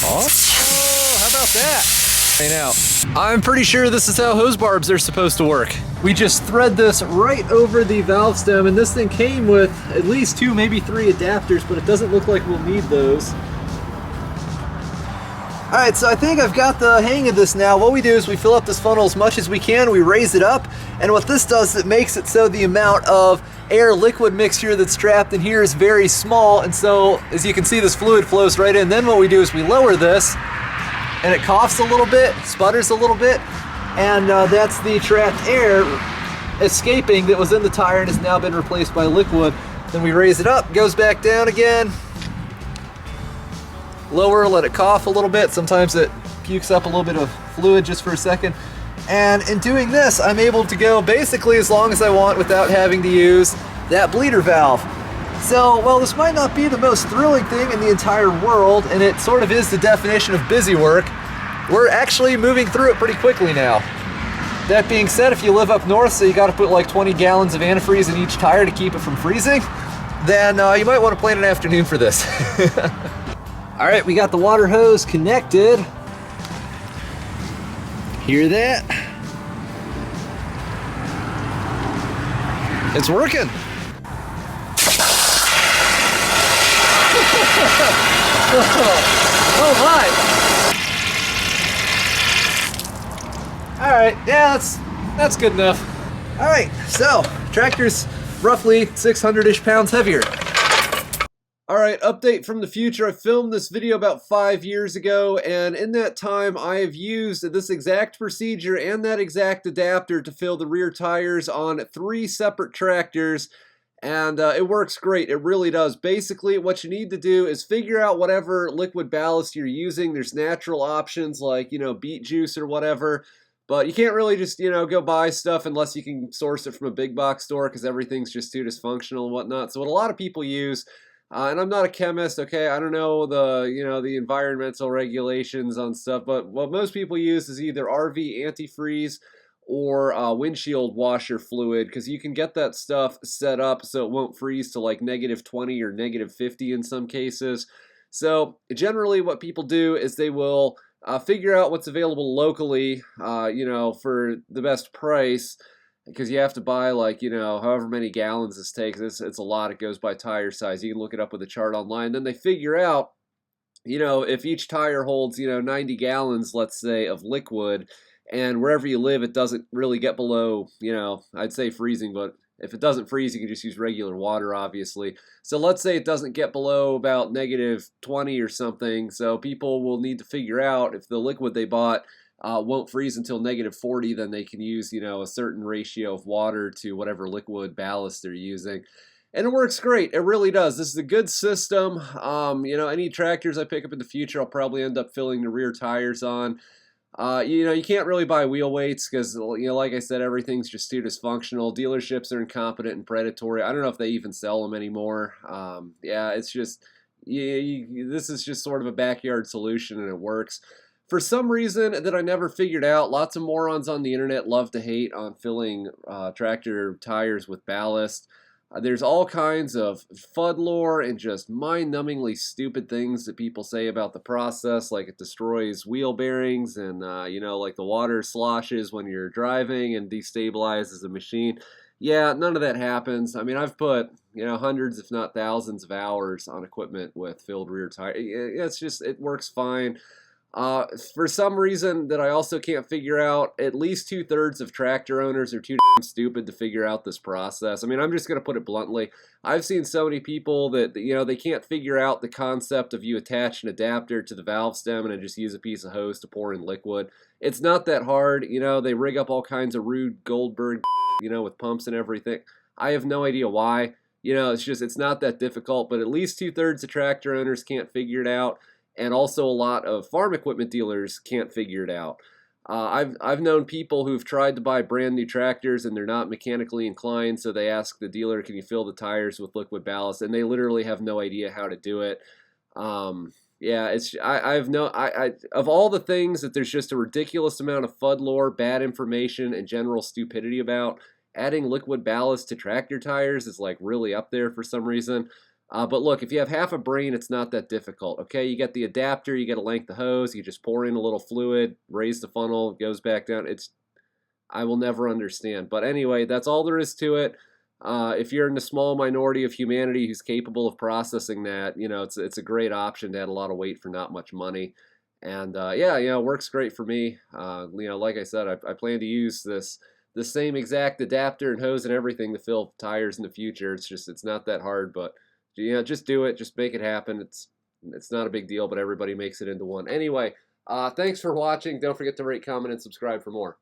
Oh, how about that? Right now, I'm pretty sure this is how hose barbs are supposed to work. We just thread this right over the valve stem, and this thing came with at least 2, maybe 3 adapters, but it doesn't look like we'll need those. Alright, so I think I've got the hang of this now. What we do is we fill up this funnel as much as we can, we raise it up, and what this does is it makes it so the amount of air-liquid mixture that's trapped in here is very small, and so as you can see, this fluid flows right in. Then what we do is we lower this, and it coughs a little bit, sputters a little bit, and that's the trapped air escaping that was in the tire and has now been replaced by liquid. Then we raise it up, goes back down again. Lower, let it cough a little bit. Sometimes it pukes up a little bit of fluid just for a second. And in doing this, I'm able to go basically as long as I want without having to use that bleeder valve. So, well, this might not be the most thrilling thing in the entire world, and it sort of is the definition of busy work. We're actually moving through it pretty quickly now. That being said, if you live up north, so you got to put like 20 gallons of antifreeze in each tire to keep it from freezing, then you might want to plan an afternoon for this. All right, we got the water hose connected. Hear that? It's working. Oh my. All right, yeah, that's good enough. All right, so tractor's roughly 600-ish pounds heavier. Alright, update from the future. I filmed this video about 5 years ago, and in that time I have used this exact procedure and that exact adapter to fill the rear tires on 3 separate tractors, and it works great. It really does. Basically, what you need to do is figure out whatever liquid ballast you're using. There's natural options like, beet juice or whatever, but you can't really just, go buy stuff unless you can source it from a big box store because everything's just too dysfunctional and whatnot. So what a lot of people use, and I'm not a chemist, okay? I don't know the environmental regulations on stuff, but what most people use is either RV antifreeze or windshield washer fluid, because you can get that stuff set up so it won't freeze to like -20 or -50 in some cases. So generally what people do is they will figure out what's available locally, for the best price, because you have to buy like, however many gallons this takes. It's a lot. It goes by tire size. You can look it up with a chart online. Then they figure out, if each tire holds, 90 gallons, let's say, of liquid, and wherever you live, it doesn't really get below, I'd say freezing, but if it doesn't freeze, you can just use regular water, obviously. So let's say it doesn't get below about -20 or something. So people will need to figure out if the liquid they bought won't freeze until -40, then they can use, a certain ratio of water to whatever liquid ballast they're using. And it works great. It really does. This is a good system. Any tractors I pick up in the future, I'll probably end up filling the rear tires on. You can't really buy wheel weights because, like I said, everything's just too dysfunctional. Dealerships are incompetent and predatory. I don't know if they even sell them anymore. Yeah, it's just, this is just sort of a backyard solution, and it works. For some reason that I never figured out, lots of morons on the internet love to hate on filling tractor tires with ballast. There's all kinds of FUD lore and just mind-numbingly stupid things that people say about the process, like it destroys wheel bearings and, like the water sloshes when you're driving and destabilizes the machine. Yeah, none of that happens. I mean, I've put, hundreds if not thousands of hours on equipment with filled rear tires. It works fine. For some reason that I also can't figure out, at least 2/3 of tractor owners are too damn stupid to figure out this process. I mean, I'm just going to put it bluntly. I've seen so many people that, they can't figure out the concept of you attach an adapter to the valve stem and then just use a piece of hose to pour in liquid. It's not that hard. They rig up all kinds of Rube Goldberg, with pumps and everything. I have no idea why. It's not that difficult, but at least 2/3 of tractor owners can't figure it out. And also a lot of farm equipment dealers can't figure it out. I've known people who've tried to buy brand new tractors and they're not mechanically inclined, so they ask the dealer, can you fill the tires with liquid ballast? And they literally have no idea how to do it. Yeah, of all the things that there's just a ridiculous amount of FUD lore, bad information, and general stupidity about, adding liquid ballast to tractor tires is like really up there for some reason. But look, if you have half a brain, it's not that difficult. Okay, you get the adapter, you get a length of hose, you just pour in a little fluid, raise the funnel, it goes back down. I will never understand. But anyway, that's all there is to it. If you're in the small minority of humanity who's capable of processing that, it's a great option to add a lot of weight for not much money. And yeah, it works great for me. Like I said, I plan to use the same exact adapter and hose and everything to fill tires in the future. It's not that hard, but just do it, just make it happen. It's not a big deal, but everybody makes it into one. Anyway, thanks for watching. Don't forget to rate, comment, and subscribe for more.